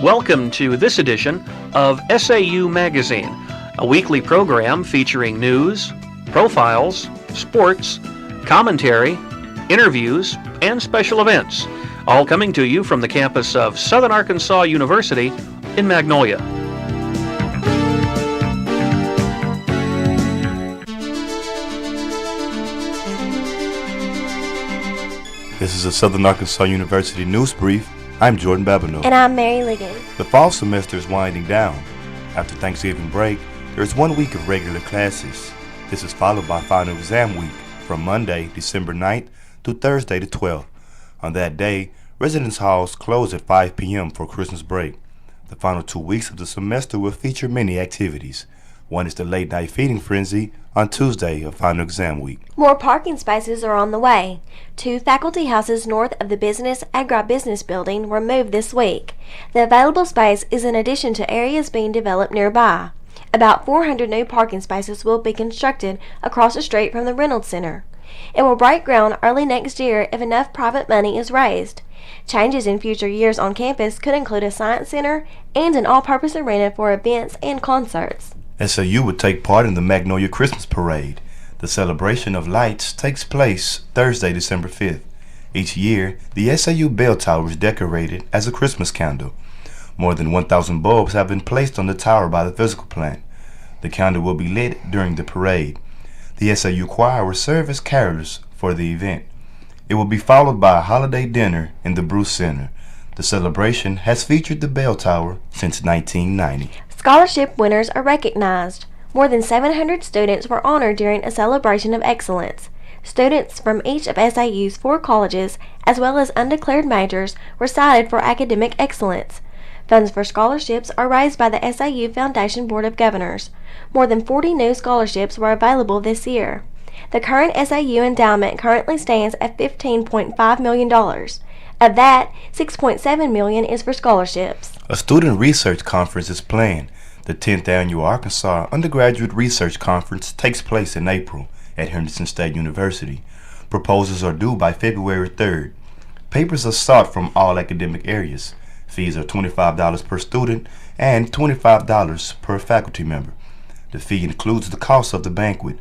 Welcome to this edition of SAU Magazine, a weekly program featuring news, profiles, sports, commentary, interviews, and special events, all coming to you from the campus of Southern Arkansas University in Magnolia. This is a Southern Arkansas University news brief. I'm Jordan Babineaux. And I'm Mary Ligon. The fall semester is winding down. After Thanksgiving break, there is 1 week of regular classes. This is followed by final exam week from Monday, December 9th to Thursday the 12th. On that day, residence halls close at 5 p.m. for Christmas break. The final 2 weeks of the semester will feature many activities. One is the late night feeding frenzy on Tuesday of final exam week. More parking spaces are on the way. 2 faculty houses north of the Business Agribusiness building were moved this week. The available space is in addition to areas being developed nearby. About 400 new parking spaces will be constructed across the street from the Reynolds Center. It will break ground early next year if enough private money is raised. Changes in future years on campus could include a science center and an all-purpose arena for events and concerts. SAU would take part in the Magnolia Christmas Parade. The celebration of lights takes place Thursday, December 5th. Each year, the SAU bell tower is decorated as a Christmas candle. More than 1,000 bulbs have been placed on the tower by the physical plant. The candle will be lit during the parade. The SAU choir will serve as carolers for the event. It will be followed by a holiday dinner in the Bruce Center. The celebration has featured the bell tower since 1990. Scholarship winners are recognized. More than 700 students were honored during a celebration of excellence. Students from each of SAU's 4 colleges, as well as undeclared majors, were cited for academic excellence. Funds for scholarships are raised by the SAU Foundation Board of Governors. More than 40 new scholarships were available this year. The current SAU endowment currently stands at $15.5 million. Of that, $6.7 million is for scholarships. A student research conference is planned. The 10th annual Arkansas Undergraduate Research Conference takes place in April at Henderson State University. Proposals are due by February 3rd. Papers are sought from all academic areas. Fees are $25 per student and $25 per faculty member. The fee includes the cost of the banquet.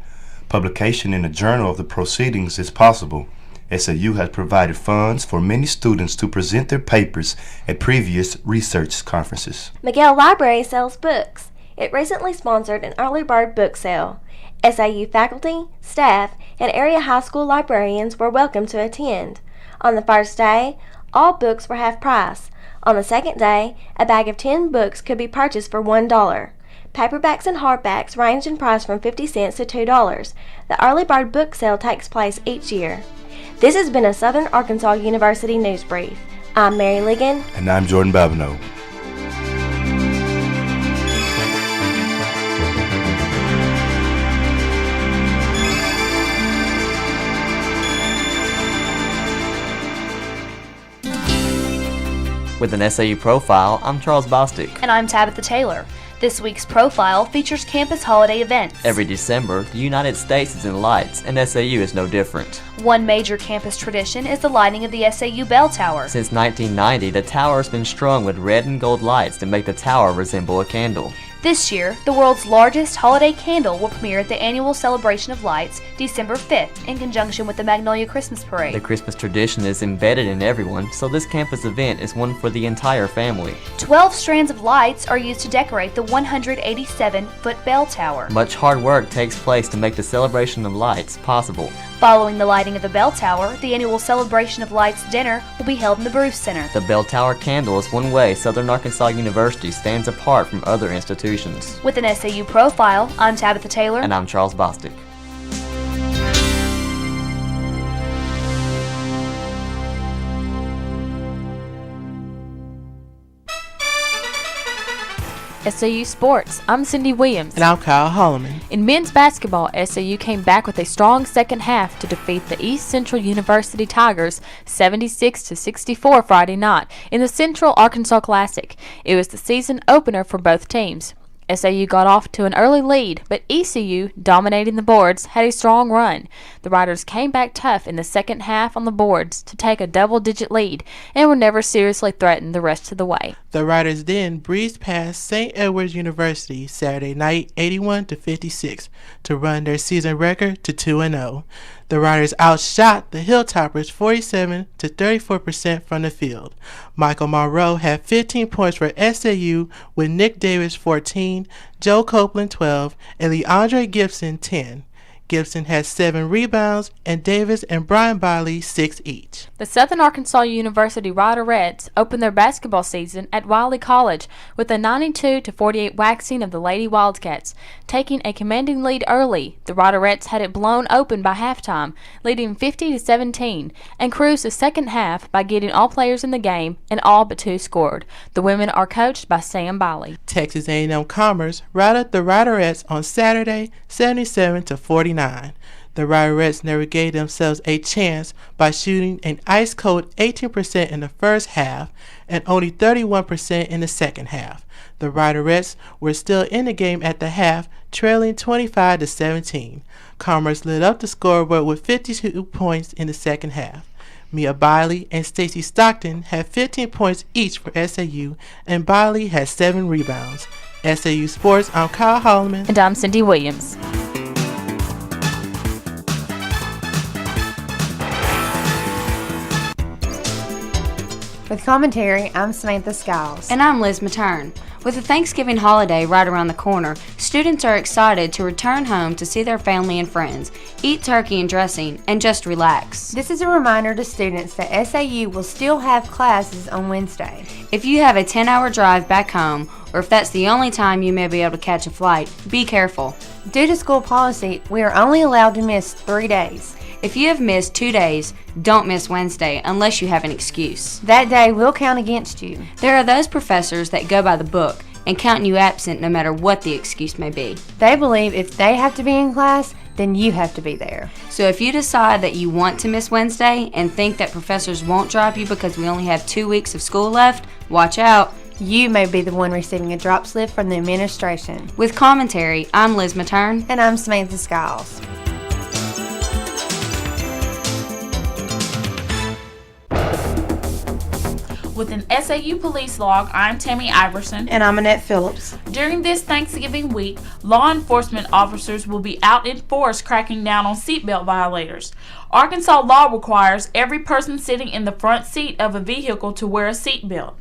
Publication in a journal of the proceedings is possible. SAU has provided funds for many students to present their papers at previous research conferences. Miguel Library sells books. It recently sponsored an early bird book sale. SAU faculty, staff, and area high school librarians were welcome to attend. On the first day, all books were half price. On the second day, a bag of 10 books could be purchased for $1. Paperbacks and hardbacks range in price from 50 cents to $2. The early bird book sale takes place each year. This has been a Southern Arkansas University news brief. I'm Mary Ligon. And I'm Jordan Babineaux. With an SAU profile, I'm Charles Bostick. And I'm Tabitha Taylor. This week's profile features campus holiday events. Every December, the United States is in lights, and SAU is no different. One major campus tradition is the lighting of the SAU bell tower. Since 1990, the tower has been strung with red and gold lights to make the tower resemble a candle. This year, the world's largest holiday candle will premiere at the annual Celebration of Lights, December 5th, in conjunction with the Magnolia Christmas Parade. The Christmas tradition is embedded in everyone, so this campus event is one for the entire family. 12 strands of lights are used to decorate the 187-foot bell tower. Much hard work takes place to make the Celebration of Lights possible. Following the lighting of the bell tower, the annual Celebration of Lights dinner will be held in the Bruce Center. The bell tower candle is one way Southern Arkansas University stands apart from other institutions. With an SAU profile, I'm Tabitha Taylor. And I'm Charles Bostick. SAU Sports, I'm Cyndy Williams. And I'm Kyle Holleman. In men's basketball, SAU came back with a strong second half to defeat the East Central University Tigers 76-64 Friday night in the Central Arkansas Classic. It was the season opener for both teams. SAU got off to an early lead, but ECU, dominating the boards, had a strong run. The Riders came back tough in the second half on the boards to take a double-digit lead and were never seriously threatened the rest of the way. The Riders then breezed past St. Edward's University Saturday night 81-56 to run their season record to 2-0. The Riders outshot the Hilltoppers 47-34% from the field. Michael Monroe had 15 points for SAU with Nick Davis 14, Joe Copeland 12, and Leandre Gibson 10. Gibson had 7 rebounds, and Davis and Brian Biley 6 each. The Southern Arkansas University Riderettes opened their basketball season at Wiley College with a 92-48 waxing of the Lady Wildcats. Taking a commanding lead early, the Riderettes had it blown open by halftime, leading 50-17, and cruised the second half by getting all players in the game, and all but 2 scored. The women are coached by Sam Biley. Texas A&M Commerce routed the Riderettes on Saturday 77-49. The Riderettes never gave themselves a chance by shooting an ice-cold 18% in the first half and only 31% in the second half. The Riderettes were still in the game at the half, trailing 25-17. Commerce lit up the scoreboard with 52 points in the second half. Mia Biley and Stacy Stockton had 15 points each for SAU, and Biley had 7 rebounds. SAU Sports, I'm Kyle Holleman. And I'm Cyndy Williams. With commentary, I'm Samantha Skiles. And I'm Liz Mattern. With the Thanksgiving holiday right around the corner, students are excited to return home to see their family and friends, eat turkey and dressing, and just relax. This is a reminder to students that SAU will still have classes on Wednesday. If you have a 10-hour drive back home, or if that's the only time you may be able to catch a flight, be careful. Due to school policy, we are only allowed to miss 3 days. If you have missed 2 days, don't miss Wednesday unless you have an excuse. That day will count against you. There are those professors that go by the book and count you absent no matter what the excuse may be. They believe if they have to be in class, then you have to be there. So if you decide that you want to miss Wednesday and think that professors won't drop you because we only have 2 weeks of school left, watch out. You may be the one receiving a drop slip from the administration. With commentary, I'm Liz Mattern. And I'm Samantha Skiles. With an SAU police log, I'm Tammy Iverson. And I'm Annette Phillips. During this Thanksgiving week, law enforcement officers will be out in force cracking down on seatbelt violators. Arkansas law requires every person sitting in the front seat of a vehicle to wear a seatbelt.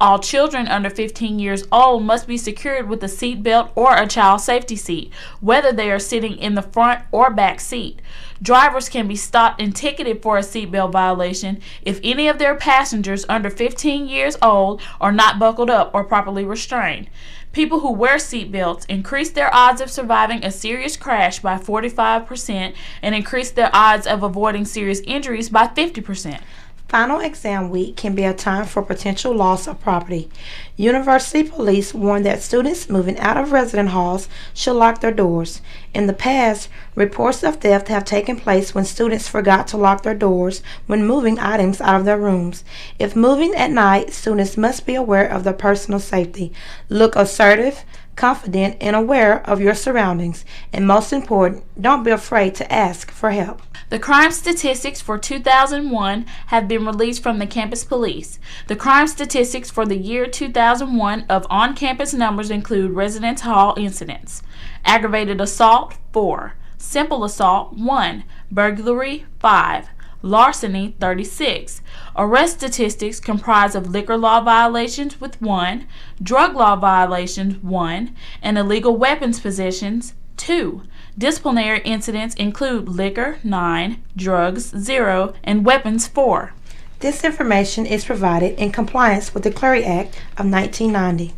All children under 15 years old must be secured with a seatbelt or a child safety seat, whether they are sitting in the front or back seat. Drivers can be stopped and ticketed for a seatbelt violation if any of their passengers under 15 years old are not buckled up or properly restrained. People who wear seatbelts increase their odds of surviving a serious crash by 45% and increase their odds of avoiding serious injuries by 50%. Final exam week can be a time for potential loss of property. University police warn that students moving out of resident halls should lock their doors. In the past, reports of theft have taken place when students forgot to lock their doors when moving items out of their rooms. If moving at night, students must be aware of their personal safety. Look assertive, confident, and aware of your surroundings. And most important, don't be afraid to ask for help. The crime statistics for 2001 have been released from the campus police. The crime statistics for the year 2001 of on-campus numbers include residence hall incidents. Aggravated assault, 4. Simple assault, 1. Burglary, 5. Larceny, 36. Arrest statistics comprise of liquor law violations with 1, drug law violations, 1, and illegal weapons possessions, 2. Disciplinary incidents include liquor, 9, drugs, 0, and weapons, 4. This information is provided in compliance with the Clery Act of 1990.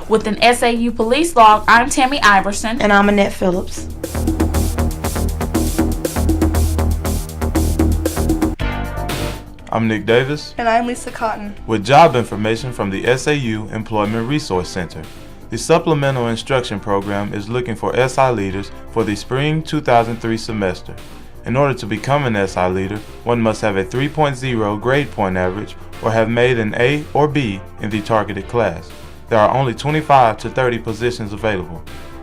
With an SAU police log, I'm Tammy Iverson. And I'm Annette Phillips. I'm Nick Davis. And I'm Lisa Cotton. With job information from the SAU Employment Resource Center. The Supplemental Instruction Program is looking for SI leaders for the spring 2003 semester. In order to become an SI leader, one must have a 3.0 grade point average or have made an A or B in the targeted class. There are only 25 to 30 positions available.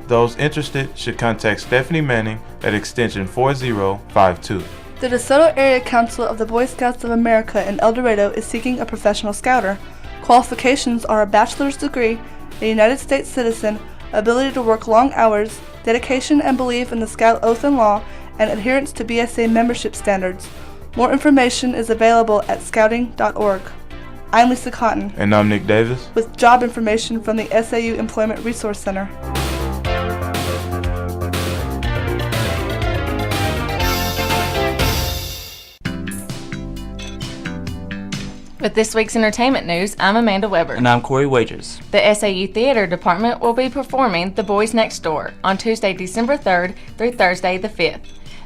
Those interested should contact Stephanie Manning at extension 4052. The DeSoto Area Council of the Boy Scouts of America in El Dorado is seeking a professional scouter. Qualifications are a bachelor's degree, a United States citizen, ability to work long hours, dedication and belief in the Scout Oath and Law, and adherence to BSA membership standards. More information is available at scouting.org. I'm Lisa Cotton. And I'm Nick Davis. With job information from the SAU Employment Resource Center. With this week's entertainment news, I'm Amanda Weber. And I'm Cory Wages. The SAU Theater Department will be performing The Boys Next Door on Tuesday, December 3rd through Thursday the 5th.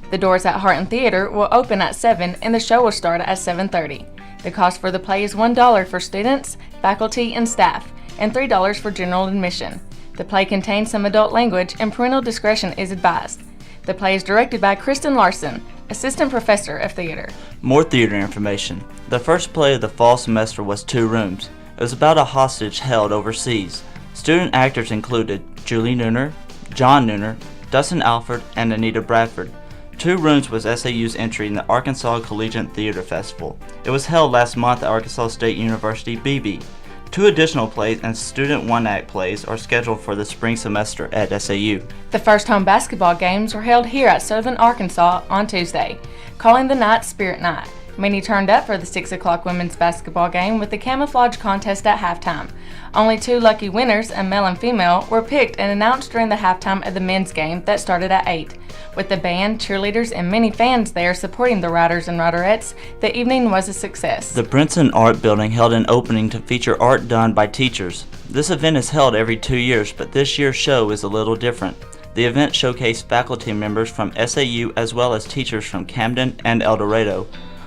The doors at Harton Theater will open at 7 and the show will start at 7:30. The cost for the play is $1 for students, faculty, and staff, and $3 for general admission. The play contains some adult language and parental discretion is advised. The play is directed by Kristen Larson, Assistant Professor of Theater. More theater information. The first play of the fall semester was Two Rooms. It was about a hostage held overseas. Student actors included Julie Nooner, John Nooner, Dustin Alford, and Anita Bradford. Two Rooms was SAU's entry in the Arkansas Collegiate Theater Festival. It was held last month at Arkansas State University BB. 2 additional plays and student one-act plays are scheduled for the spring semester at SAU. The first home basketball games were held here at Southern Arkansas on Tuesday, calling the night Spirit Night. Many turned up for the 6 o'clock women's basketball game with the camouflage contest at halftime. Only 2 lucky winners, a male and female, were picked and announced during the halftime of the men's game that started at 8. With the band, cheerleaders, and many fans there supporting the riders and riderettes, the evening was a success. The Brinson Art Building held an opening to feature art done by teachers. This event is held every 2 years, but this year's show is a little different. The event showcased faculty members from SAU as well as teachers from Camden and El Dorado.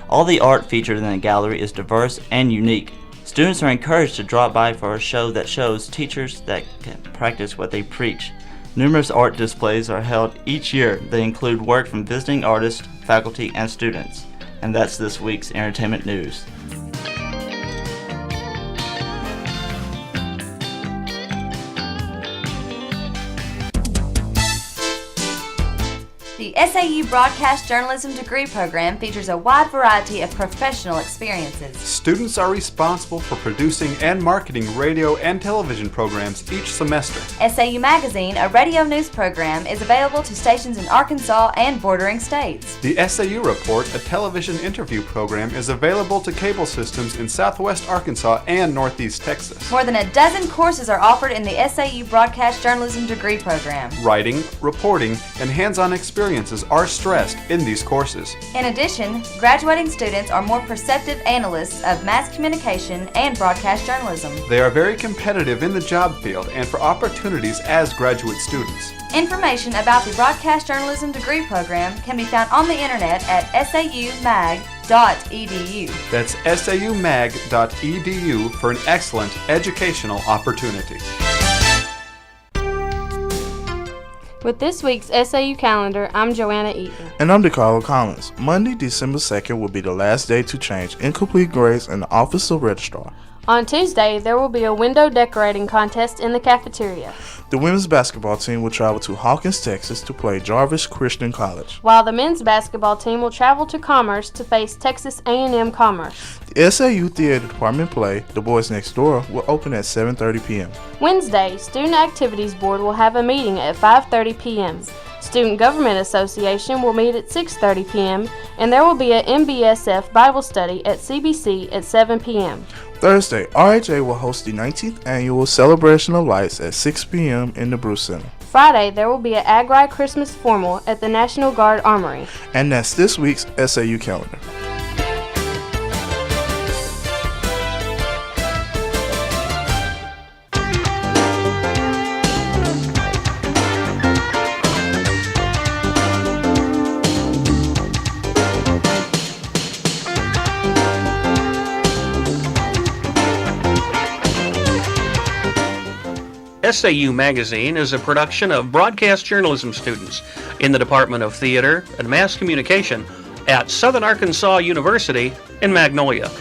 All the art featured in the gallery is diverse and unique. Students are encouraged to drop by for a show that shows teachers that can practice what they preach. Numerous art displays are held each year. They include work from visiting artists, faculty, and students. And that's this week's entertainment news. The SAU Broadcast Journalism degree program features a wide variety of professional experiences. Students are responsible for producing and marketing radio and television programs each semester. SAU Magazine, a radio news program, is available to stations in Arkansas and bordering states. The SAU Report, a television interview program, is available to cable systems in southwest Arkansas and northeast Texas. More than a dozen courses are offered in the SAU Broadcast Journalism degree program. Writing, reporting, and hands-on experiences are stressed in these courses. In addition, graduating students are more perceptive analysts of mass communication and broadcast journalism. They are very competitive in the job field and for opportunities as graduate students. Information about the Broadcast Journalism degree program can be found on the internet at saumag.edu. That's saumag.edu for an excellent educational opportunity. With this week's SAU calendar, I'm Joanna Eaton. And I'm DeCarlo Collins. Monday, December 2nd will be the last day to change incomplete grades in the Office of Registrar. On Tuesday, there will be a window decorating contest in the cafeteria. The women's basketball team will travel to Hawkins, Texas to play Jarvis Christian College. While the men's basketball team will travel to Commerce to face Texas A&M Commerce. The SAU Theater Department play, The Boys Next Door, will open at 7:30 p.m. Wednesday, Student Activities Board will have a meeting at 5:30 p.m. Student Government Association will meet at 6:30 p.m. and there will be a MBSF Bible study at CBC at 7 p.m. Thursday, RHA will host the 19th Annual Celebration of Lights at 6 p.m. in the Bruce Center. Friday, there will be an Ag-Ride Christmas Formal at the National Guard Armory. And that's this week's SAU calendar. SAU Magazine is a production of broadcast journalism students in the Department of Theater and Mass Communication at Southern Arkansas University in Magnolia.